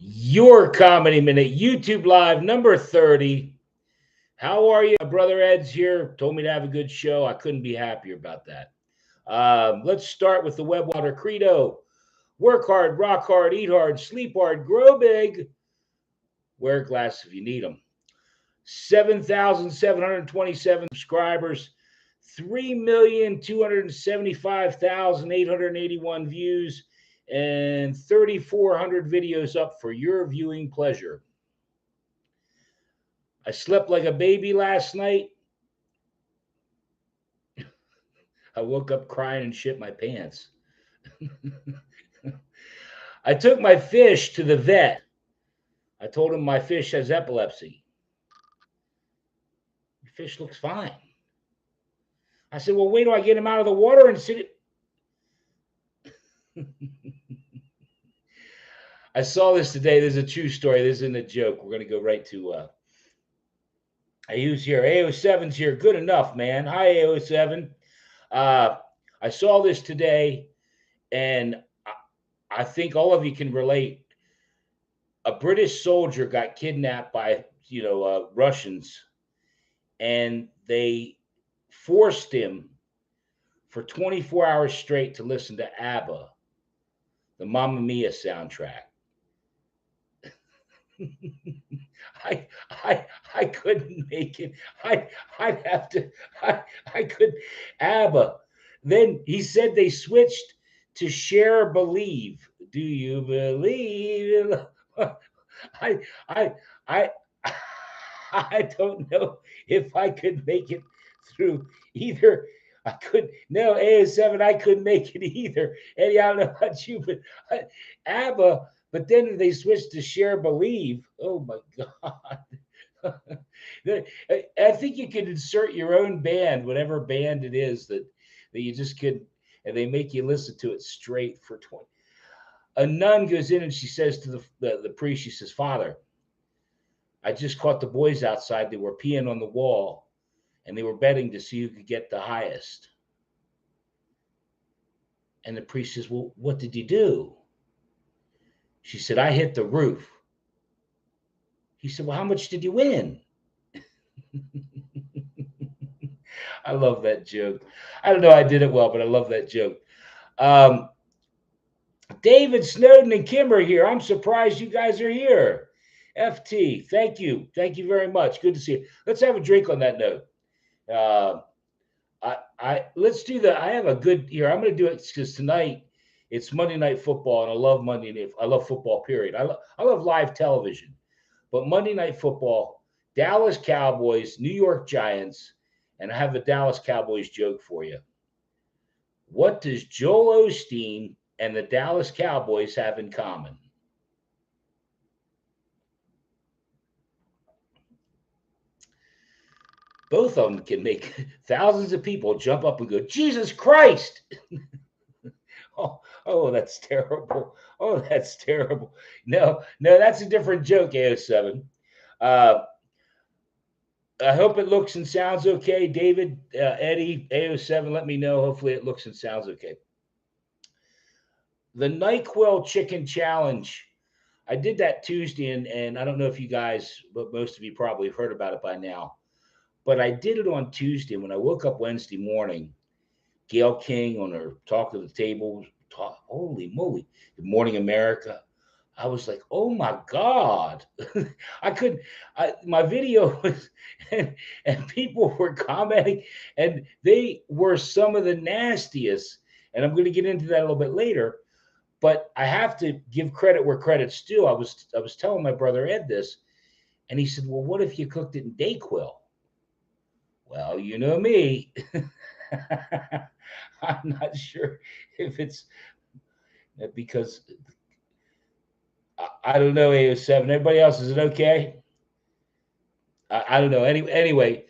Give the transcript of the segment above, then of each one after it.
Your Comedy Minute, YouTube Live, number 30. How are you? My brother Ed's here. Told me to have a good show. I couldn't be happier about that. Let's start with the Web Water Credo. Work hard, rock hard, eat hard, sleep hard, grow big. Wear glasses if you need them. 7,727 subscribers, 3,275,881 views, and 3,400 videos up for your viewing pleasure. I slept like a baby last night. I woke up crying and shit my pants. I took my fish to the vet. I told him my fish has epilepsy. Your fish looks fine. I said, well, wait till I get him out of the water and sit it. I saw this today. This is a true story. This isn't a joke. We're going to go right to I use here. AO7's here. Good enough, man. Hi, AO7. I saw this today, and I think all of you can relate. A British soldier got kidnapped by, Russians, and they forced him for 24 hours straight to listen to ABBA, the Mamma Mia soundtrack. I couldn't make it. I'd have to. I could ABBA. Then he said they switched to Share Believe. Do you believe? I I I I don't know if I could make it through either. I could no AS7. I couldn't make it either. Eddie, I don't know about you, but ABBA. But then they switched to Share Believe. Oh my God. I think you can insert your own band, whatever band it is that you just could, and they make you listen to it straight for 20. A nun goes in and she says to the priest, she says, Father, I just caught the boys outside. They were peeing on the wall and they were betting to see who could get the highest. And the priest says, well, what did you do? She said, I hit the roof. He said, well, how much did you win? I love that joke. I don't know I did it well, but I love that joke. David, Snowden, and Kim are here. I'm surprised you guys are here. FT, thank you. Thank you very much. Good to see you. Let's have a drink on that note. Let's do that. I have a good here. I'm going to do it because tonight it's Monday Night Football, and I love Monday Night. I love football, period. I love live television. But Monday Night Football, Dallas Cowboys, New York Giants, and I have a Dallas Cowboys joke for you. What does Joel Osteen and the Dallas Cowboys have in common? Both of them can make thousands of people jump up and go, Jesus Christ! Oh, that's terrible. Oh, that's terrible. No, that's a different joke, AO7. I hope it looks and sounds okay. David, Eddie, AO7, let me know. Hopefully it looks and sounds okay. The NyQuil Chicken Challenge. I did that Tuesday, and I don't know if you guys, but most of you probably have heard about it by now. But I did it on Tuesday. When I woke up Wednesday morning, Gail King on her Talk to the Table, holy moly, Good Morning America. I was like, oh my God. My video was, and people were commenting, and they were some of the nastiest. And I'm going to get into that a little bit later. But I have to give credit where credit's due. I was telling my brother Ed this, and he said, well, what if you cooked it in Dayquil? Well, you know me. I'm not sure if it's because I don't know, AO7. Everybody else, is it okay? I don't know. Anyway,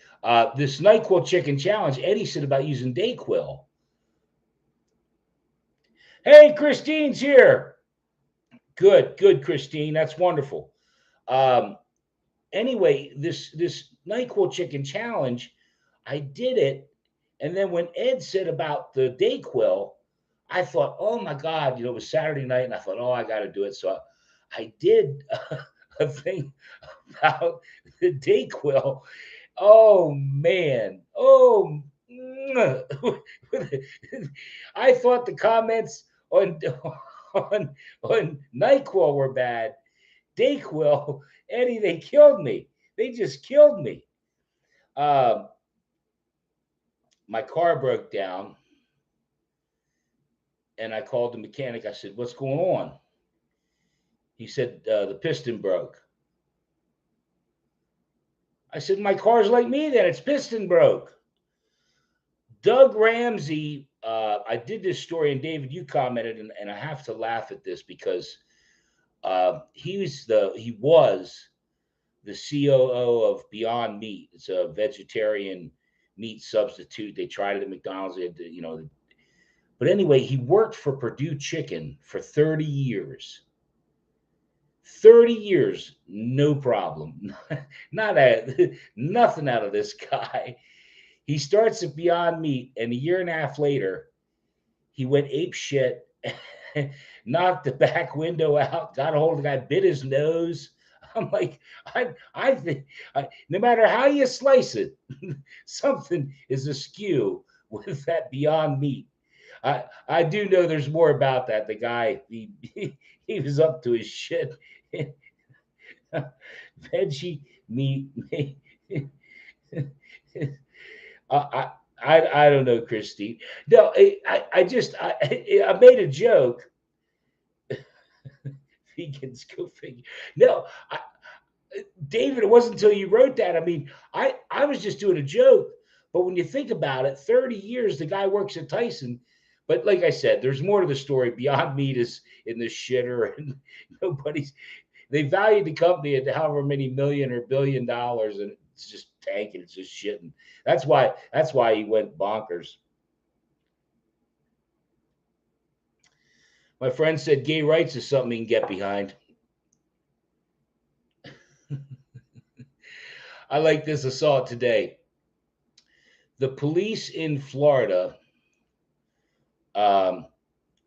this NyQuil Chicken Challenge, Eddie said about using Dayquil. Hey, Christine's here. Good, Christine. That's wonderful. Anyway, this NyQuil Chicken Challenge, I did it. And then when Ed said about the Dayquil, I thought, oh my God, it was Saturday night, and I thought, oh, I got to do it. So I did a thing about the Dayquil. Oh man. Oh, I thought the comments on on Nyquil were bad. Dayquil, Eddie, they killed me. They just killed me. Um, my car broke down, and I called the mechanic. I said, "What's going on?" He said, "The piston broke." I said, "My car's like me. Then its piston broke." Doug Ramsey. I did this story, and David, you commented, and I have to laugh at this because he was the COO of Beyond Meat. It's a vegetarian meat substitute. They tried it at McDonald's. They had to. But anyway, he worked for Purdue Chicken for 30 years. 30 years, no problem. Nothing out of this guy. He starts at Beyond Meat, and a year and a half later, he went ape shit, knocked the back window out, got a hold of the guy, bit his nose. I'm like, I think no matter how you slice it, something is askew with that Beyond Meat. I do know there's more about that. The guy, he was up to his shit. Veggie meat. I don't know, Christine. No, I made a joke. Vegans go figure. No, David, it wasn't until you wrote that. I mean, I was just doing a joke. But when you think about it, 30 years the guy works at Tyson. But like I said, there's more to the story. Beyond Meat is in the shitter, and nobody's. They valued the company at however many million or $1 billion, and it's just tanking. It's just shitting. That's why he went bonkers. My friend said gay rights is something he can get behind. I like this. I saw it today. The police in Florida, um,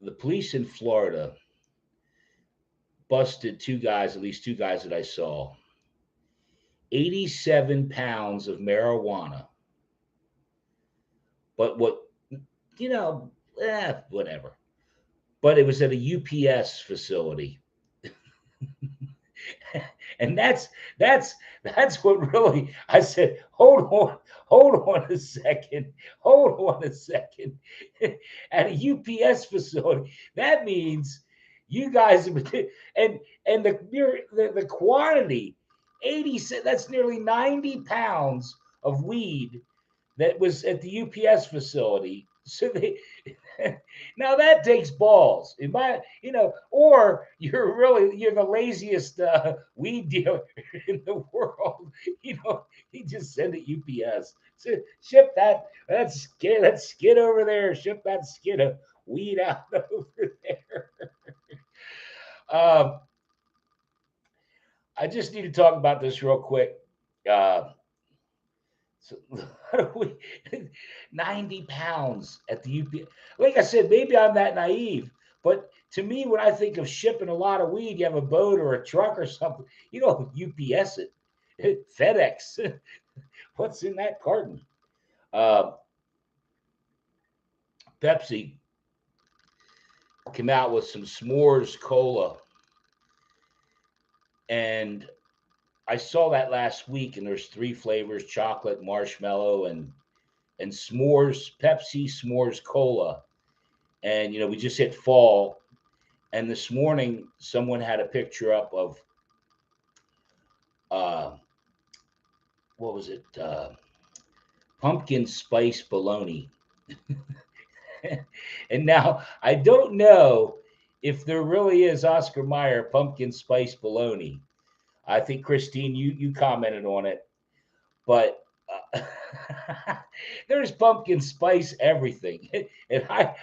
the police in Florida busted two guys, at least two guys that I saw, 87 pounds of marijuana. But whatever. But it was at a UPS facility. And that's what really I said, hold on a second. Hold on a second. At a UPS facility, that means you guys and the quantity, 80, that's nearly 90 pounds of weed that was at the UPS facility. So they now that takes balls, in or you're the laziest weed dealer in the world. You just send it UPS. So ship that skid over there. Ship that skid of weed out over there. Um, I just need to talk about this real quick. Uh, So, 90 pounds at the UPS. Like I said, maybe I'm that naive, but to me, when I think of shipping a lot of weed, you have a boat or a truck or something. You don't UPS it. FedEx. What's in that carton? Uh, Pepsi came out with some s'mores cola, and I saw that last week, and there's three flavors: chocolate, marshmallow, and s'mores, Pepsi s'mores cola. And we just hit fall, and this morning someone had a picture up of uh what was it, pumpkin spice bologna. And now I don't know if there really is Oscar Mayer pumpkin spice bologna. I think Christine, you commented on it, but there's pumpkin spice everything, and I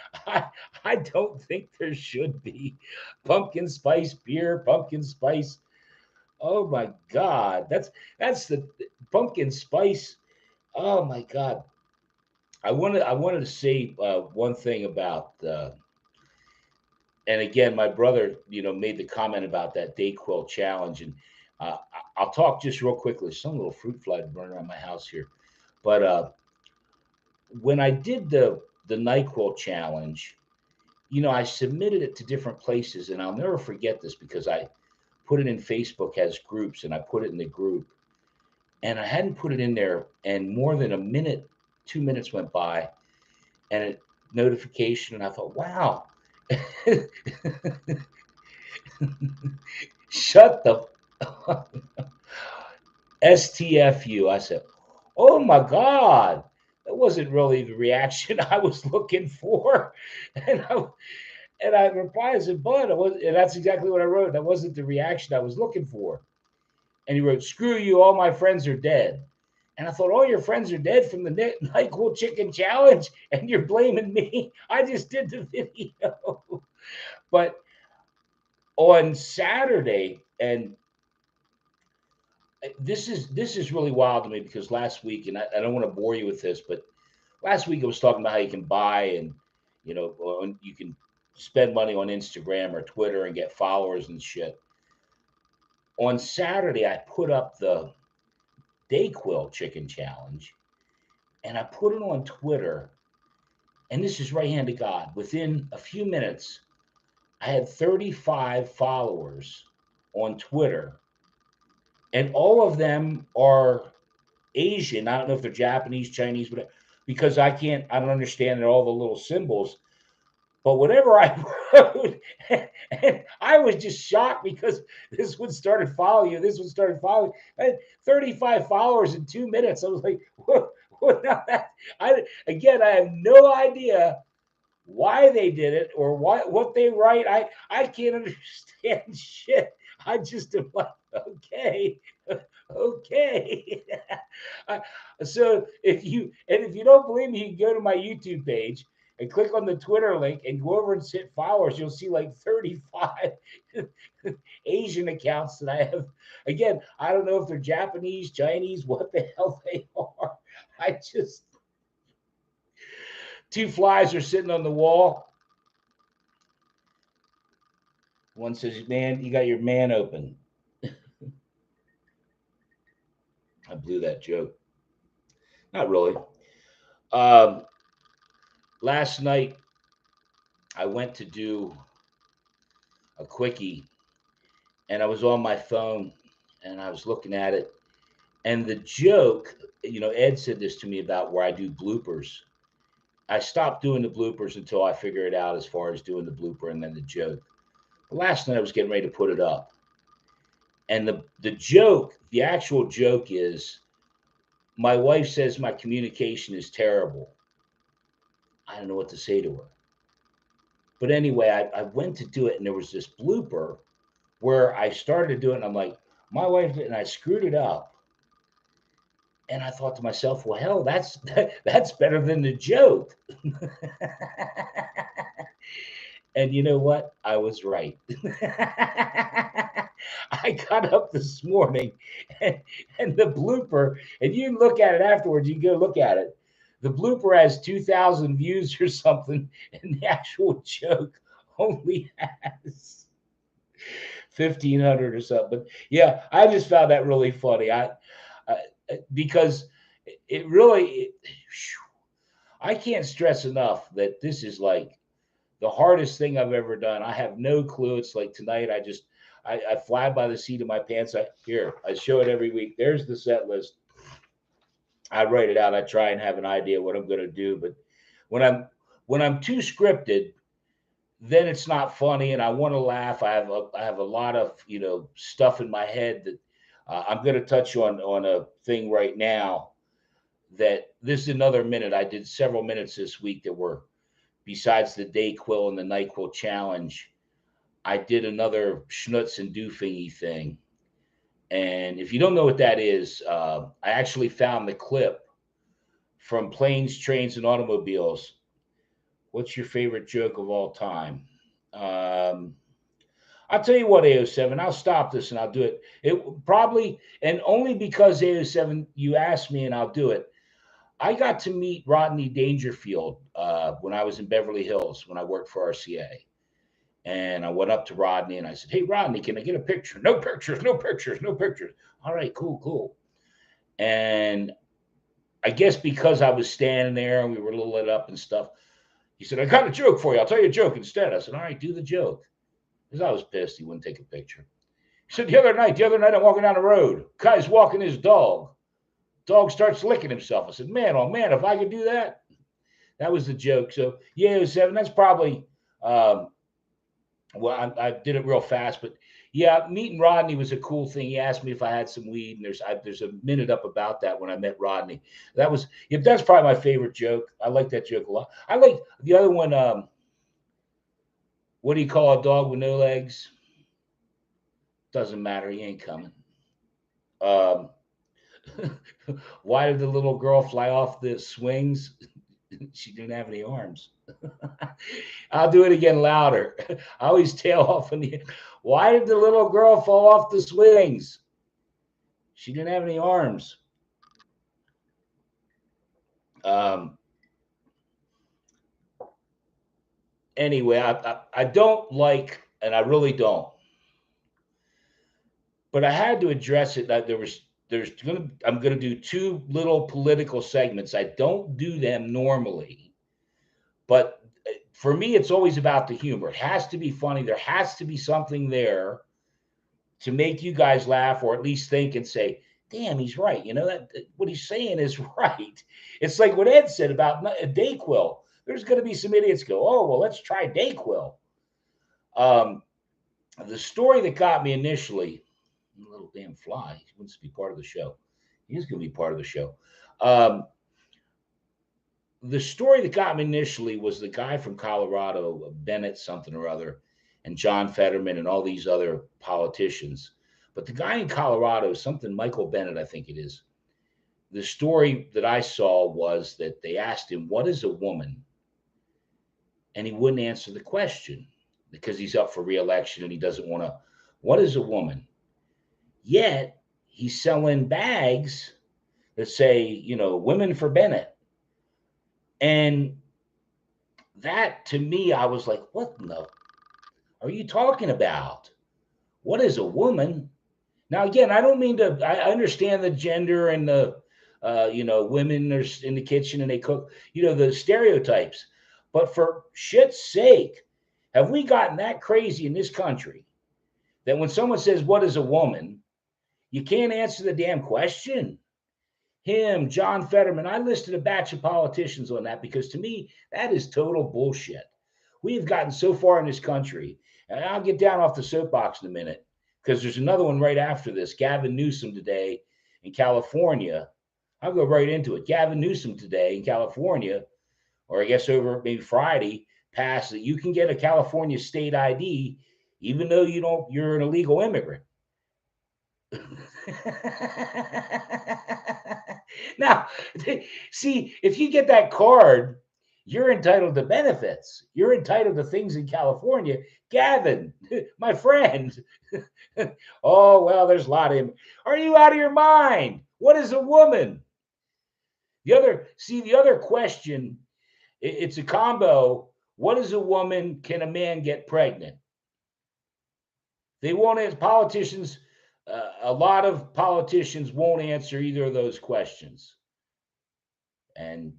I don't think there should be pumpkin spice beer, pumpkin spice. Oh my God, that's the pumpkin spice. Oh my God, I wanted to say one thing about and again, my brother, made the comment about that Dayquil challenge, and uh, I'll talk just real quickly. Some little fruit fly running around my house here, but when I did the NyQuil challenge, I submitted it to different places, and I'll never forget this because I put it in Facebook as groups, and I put it in the group, and I hadn't put it in there, and more than a minute, 2 minutes went by, and it notification, and I thought, wow. Shut the STFU. I said, oh my God, that wasn't really the reaction I was looking for. And I replied, I said, Bud, and that's exactly what I wrote. That wasn't the reaction I was looking for. And he wrote, screw you, all my friends are dead. And I thought, all your friends are dead from the NyQuil chicken challenge, and you're blaming me. I just did the video. But on Saturday, and this is really wild to me because last week, and I don't want to bore you with this, but last week I was talking about how you can buy and you can spend money on Instagram or Twitter and get followers and shit. On Saturday, I put up the Dayquil chicken challenge, and I put it on Twitter. And this is right hand to God. Within a few minutes, I had 35 followers on Twitter, and all of them are Asian. I don't know if they're Japanese, Chinese, whatever, because I don't understand all the little symbols. But whatever I wrote, and I was just shocked because this one started following you, this one started following. I had 35 followers in 2 minutes. I was like, what? I have no idea why they did it or what they write. I can't understand shit. I just am like, okay. Okay. So if you don't believe me, you can go to my YouTube page and click on the Twitter link and go over and hit followers. You'll see like 35 Asian accounts that I have. Again, I don't know if they're Japanese, Chinese, what the hell they are. I just, two flies are sitting on the wall. One says, man, you got your man open. I blew that joke. Not really. Last night, I went to do a quickie, and I was on my phone, and I was looking at it. And the joke, Ed said this to me about where I do bloopers. I stopped doing the bloopers until I figure it out as far as doing the blooper and then the joke. But last night, I was getting ready to put it up. And the joke, the actual joke is, my wife says my communication is terrible. I don't know what to say to her. But anyway, I went to do it, and there was this blooper where I started to do it, and I'm like, my wife did, and I screwed it up. And I thought to myself, well, hell, that's better than the joke. And you know what? I was right. I got up this morning, and the blooper, and you can look at it afterwards, you can go look at it. The blooper has 2,000 views or something, and the actual joke only has 1,500 or something. But yeah, I just found that really funny. Because it really, I can't stress enough that this is like the hardest thing I've ever done. I have no clue. It's like tonight, I fly by the seat of my pants. I show it every week. There's the set list. I write it out. I try and have an idea what I'm going to do. But when I'm too scripted, then it's not funny, and I want to laugh. I have a lot of stuff in my head that I'm going to touch on a thing right now. That this is another minute. I did several minutes this week that were besides the Dayquil and the NyQuil challenge. I did another schnutz and doofengy thing. And if you don't know what that is, I actually found the clip from Planes, Trains, and Automobiles. What's your favorite joke of all time? I'll tell you what, AO7, I'll stop this and I'll do it. It probably, and only because AO7, you asked me and I'll do it. I got to meet Rodney Dangerfield when I was in Beverly Hills when I worked for RCA. And I went up to Rodney and I said, "Hey, Rodney, can I get a picture?" "No pictures, no pictures, no pictures." "All right, cool, cool." And I guess because I was standing there and we were a little lit up and stuff, he said, "I got a joke for you. I'll tell you a joke instead." I said, "All right, do the joke." Because I was pissed he wouldn't take a picture. He said, the other night I'm walking down the road. Guy's walking his dog. Dog starts licking himself. I said, "Man, oh man, if I could do that." That was the joke. So yeah, it was 7. That's probably well, I did it real fast, but yeah, meeting Rodney was a cool thing. He asked me if I had some weed, and there's a minute up about that when I met Rodney. That was yeah, that's probably my favorite joke. I like that joke a lot. I like the other one. What do you call a dog with no legs? Doesn't matter. He ain't coming. Um, why did the little girl fly off the swings? She didn't have any arms. I'll do it again louder. I always tail off in the. Why did the little girl fall off the swings? She didn't have any arms. Um, anyway, I don't like, and I really don't, but I had to address it. That I'm gonna do 2 little political segments. I don't do them normally, but for me, it's always about the humor. It has to be funny. There has to be something there to make you guys laugh, or at least think and say, "Damn, he's right." You know that what he's saying is right. It's like what Ed said about Dayquil. There's going to be some idiots go, "Oh, well, let's try Dayquil." Um, the story that got me initially, little damn fly, he wants to be part of the show. He's going to be part of the show. Um, the story that got me initially was the guy from Colorado, Bennett something or other, and John Fetterman and all these other politicians. But the guy in Colorado, something Michael Bennett, I think it is. The story that I saw was that they asked him, "What is a woman?" And he wouldn't answer the question because he's up for reelection and he doesn't want to. What is a woman? Yet he's selling bags that say, women for Bennett. And that to me, I was like, what in the are you talking about? What is a woman? Now, again, I don't mean to, I understand the gender and the, women are in the kitchen and they cook, the stereotypes. But for shit's sake, have we gotten that crazy in this country that when someone says, "What is a woman?" you can't answer the damn question? Him, John Fetterman, I listed a batch of politicians on that because to me, that is total bullshit. We've gotten so far in this country, and I'll get down off the soapbox in a minute because there's another one right after this. Gavin Newsom today in California. I'll go right into it. Gavin Newsom today in California, or I guess over maybe Friday, passed that you can get a California state ID even though you're an illegal immigrant. Now, see, if you get that card, you're entitled to benefits. You're entitled to things in California. Gavin, my friend. Oh, well, there's a lot of him. Are you out of your mind? What is a woman? The other question, it's a combo. What is a woman? Can a man get pregnant? They won't answer. Politicians, a lot of politicians won't answer either of those questions. And,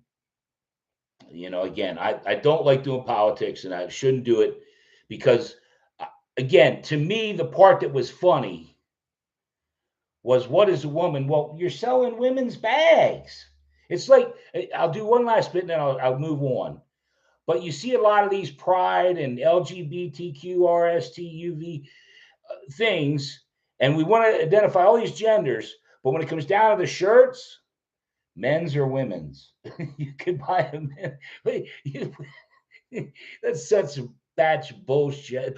again, I don't like doing politics and I shouldn't do it because, again, to me, the part that was funny was what is a woman? Well, you're selling women's bags. It's like, I'll do one last bit and then I'll move on. But you see a lot of these pride and LGBTQRSTUV things, and we want to identify all these genders. But when it comes down to the shirts, men's or women's, you can buy them. That's such a batch of bullshit.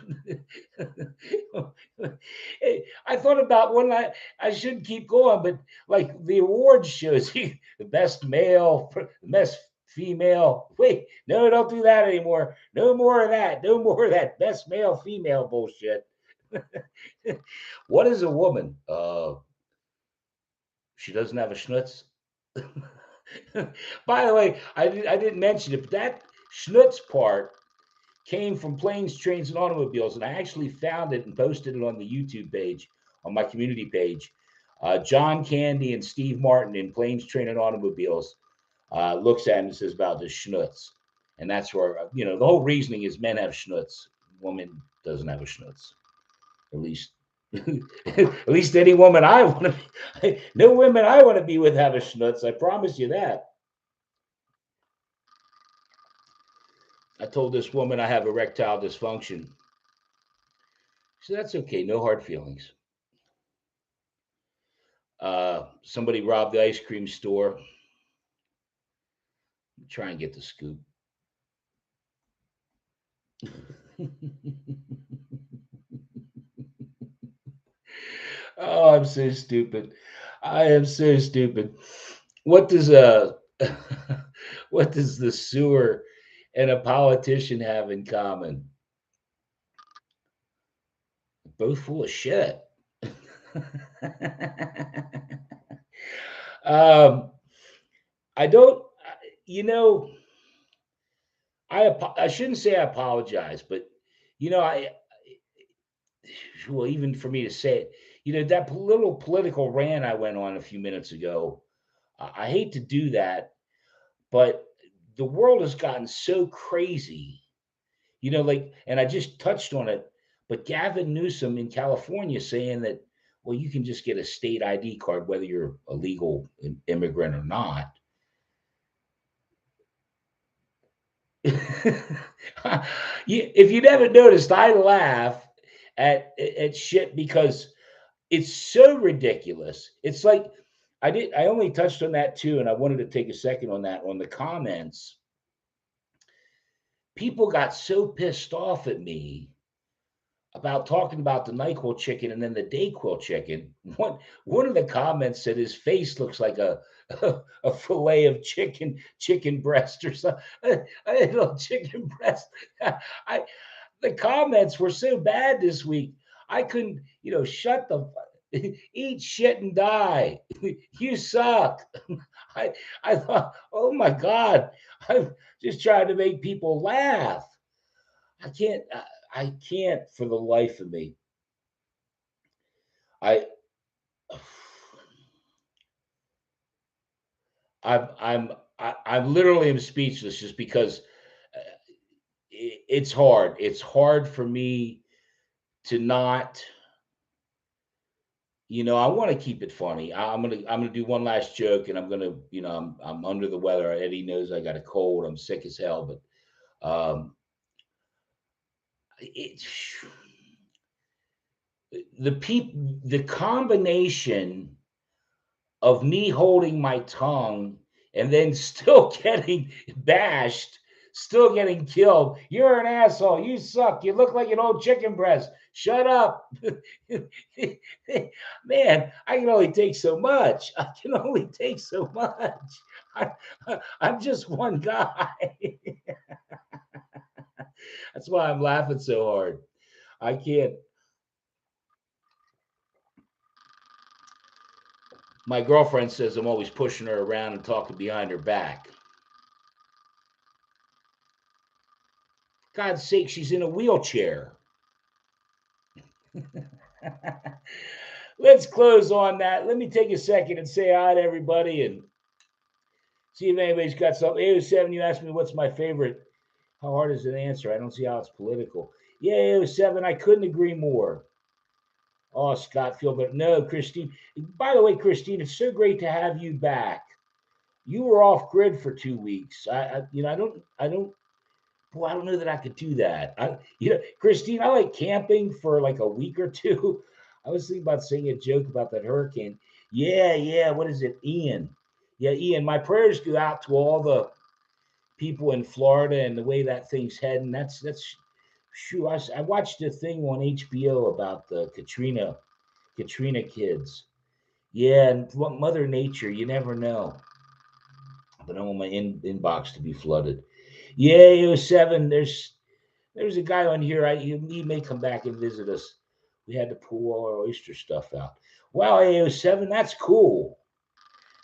Hey, I thought about one night, I should keep going, but like the awards shows, the best male, the best female. Wait, no, don't do that anymore. No more of that. No more of that best male, female bullshit. What is a woman? She doesn't have a schnutz. By the way, I didn't mention it, but that schnutz part came from planes, trains, and automobiles. And I actually found it and posted it on the YouTube page, on my community page. John Candy and Steve Martin in Planes, Train, and Automobiles looks at him and says about the schnutz. And that's where, the whole reasoning is men have schnutz. Woman doesn't have a schnutz. At least, at least any woman I want to be, no women I want to be with have a schnutz. I promise you that. I told this woman I have erectile dysfunction. So that's okay. No hard feelings. Somebody robbed the ice cream store. Try and get the scoop. Oh, I'm so stupid. I am so stupid. What does what does the sewer and a politician have in common? Both full of shit. um, I don't, you know, I shouldn't say I apologize, but I well, even for me to say it, that little political rant I went on a few minutes ago, I hate to do that, but the world has gotten so crazy, like, and I just touched on it, but Gavin Newsom in California saying that, well, you can just get a state ID card, whether you're a legal immigrant or not. If you never noticed, I laugh at shit because it's so ridiculous. It's like I only touched on that too, and I wanted to take a second on that on the comments. People got so pissed off at me about talking about the NyQuil chicken and then the DayQuil chicken. One of the comments said his face looks like a fillet of chicken breast or something. A chicken breast. I the comments were so bad this week. I couldn't, shut the eat shit and die. You suck. I thought, oh my God, I'm just trying to make people laugh. I can't for the life of me. I I'm literally am speechless just because it's hard. It's hard for me to not. I want to keep it funny. I'm gonna do one last joke, and I'm gonna, I'm under the weather. Eddie knows I got a cold. I'm sick as hell, but it's the combination of me holding my tongue and then still getting bashed, still getting killed. You're an asshole. You suck. You look like an old chicken breast. Shut up. Man, I can only take so much. I can only take so much. I'm just one guy. That's why I'm laughing so hard. I can't. My girlfriend says I'm always pushing her around and talking behind her back. God's sake, she's in a wheelchair. Let's close on that. Let me take a second and say hi to everybody and see if anybody's got something. 807, you asked me what's my favorite. How hard is it to answer? I don't see how it's political. Yeah, 807, I couldn't agree more. Oh, Scott, feel better. No, Christine. By the way, Christine, it's so great to have you back. You were off grid for 2 weeks. I don't. Boy, I don't know that I could do that. Christine, I like camping for like a week or two. I was thinking about saying a joke about that hurricane. Yeah, yeah. What is it, Ian? Yeah, Ian. My prayers go out to all the people in Florida and the way that thing's heading. That's Shoo, I watched a thing on HBO about the Katrina kids. Yeah, and what Mother Nature, you never know. But I don't want my inbox to be flooded. Yeah, 07. There's a guy on here. He may come back and visit us. We had to pull all our oyster stuff out. Wow, AO7, that's cool.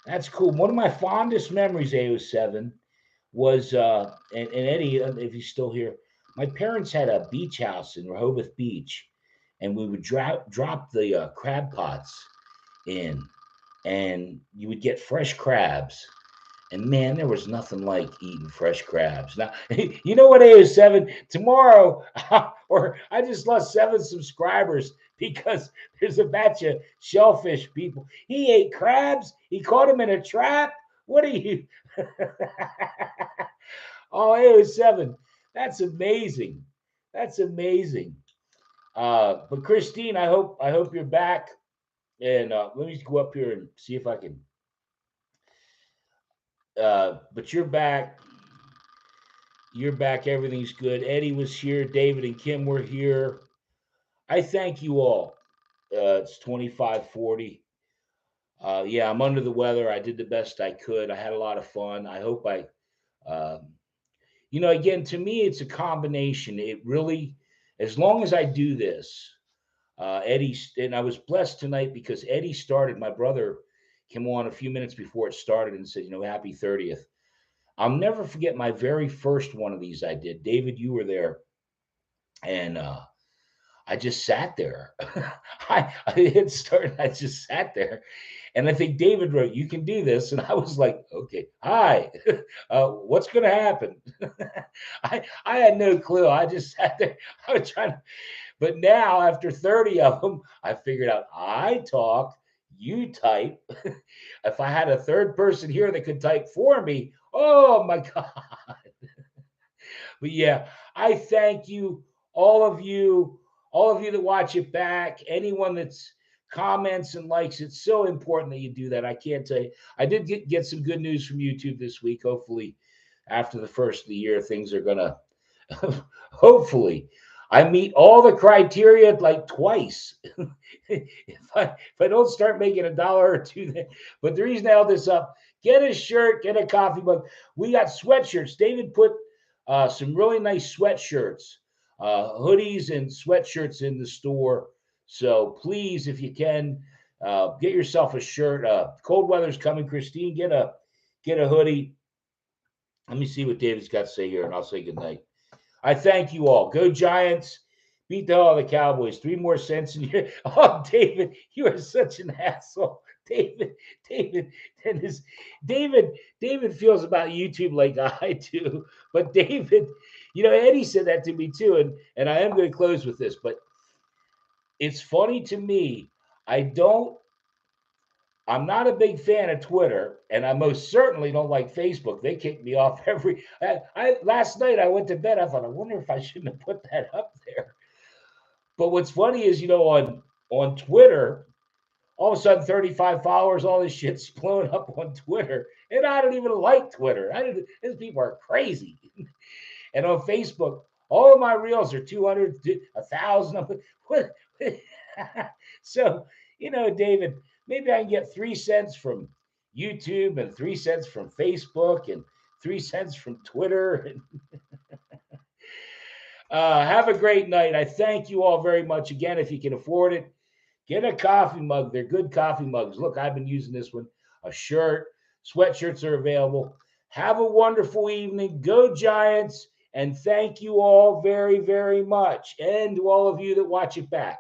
That's cool. One of my fondest memories, AO7, was and Eddie, if he's still here, My parents had a beach house in Rehoboth Beach, and we would drop the crab pots in, and you would get fresh crabs. And man, there was nothing like eating fresh crabs. Now, you know what, AO7? Tomorrow, or I just lost 7 subscribers because there's a batch of shellfish people. He ate crabs. He caught them in a trap. What are you? Oh, AO7. That's amazing. That's amazing. But Christine, I hope you're back. And let me go up here and see if I can. But you're back. You're back. Everything's good. Eddie was here. David and Kim were here. I thank you all. It's 25:40. Yeah, I'm under the weather. I did the best I could. I had a lot of fun. I hope um, again, to me, it's a combination. It really, as long as I do this, Eddie, and I was blessed tonight because Eddie started. My brother came on a few minutes before it started and said, happy 30th. I'll never forget my very first one of these I did. David, you were there. And I just sat there. I didn't start. I just sat there. And I think David wrote, "You can do this." And I was like, okay, hi, what's going to happen? I had no clue. I just sat there. I was trying to, but now after 30 of them, I figured out I talk, you type. If I had a third person here that could type for me, oh my God. But yeah, I thank you, all of you, all of you that watch it back, anyone that's comments and likes. It's so important that you do that. I can't tell you. I did get some good news from YouTube this week. Hopefully, after the first of the year, things are gonna. Hopefully, I meet all the criteria like twice. if I don't start making $1 or $2, but the reason I held this up, get a shirt, get a coffee mug. We got sweatshirts. David put some really nice sweatshirts, hoodies and sweatshirts in the store. So please, if you can, get yourself a shirt. Cold weather's coming. Christine, get a hoodie. Let me see what David's got to say here, and I'll say goodnight. I thank you all. Go Giants. Beat the hell out of the Cowboys. 3 more cents in here. Oh, David, you are such an asshole. David, and his David feels about YouTube like I do. But David, Eddie said that to me too, and I am going to close with this, but it's funny to me. I'm not a big fan of Twitter, and I most certainly don't like Facebook. They kick me off every. Last night I went to bed. I thought, I wonder if I shouldn't have put that up there. But what's funny is, on Twitter, all of a sudden 35 followers, all this shit's blowing up on Twitter, and I don't even like Twitter. These people are crazy. And on Facebook, all of my reels are 200, 1,000. So, David, maybe I can get 3 cents from YouTube and 3 cents from Facebook and 3 cents from Twitter. Have a great night. I thank you all very much. Again, if you can afford it, get a coffee mug. They're good coffee mugs. Look, I've been using this one. A shirt, sweatshirts are available. Have a wonderful evening. Go Giants. And thank you all very, very much. And to all of you that watch it back.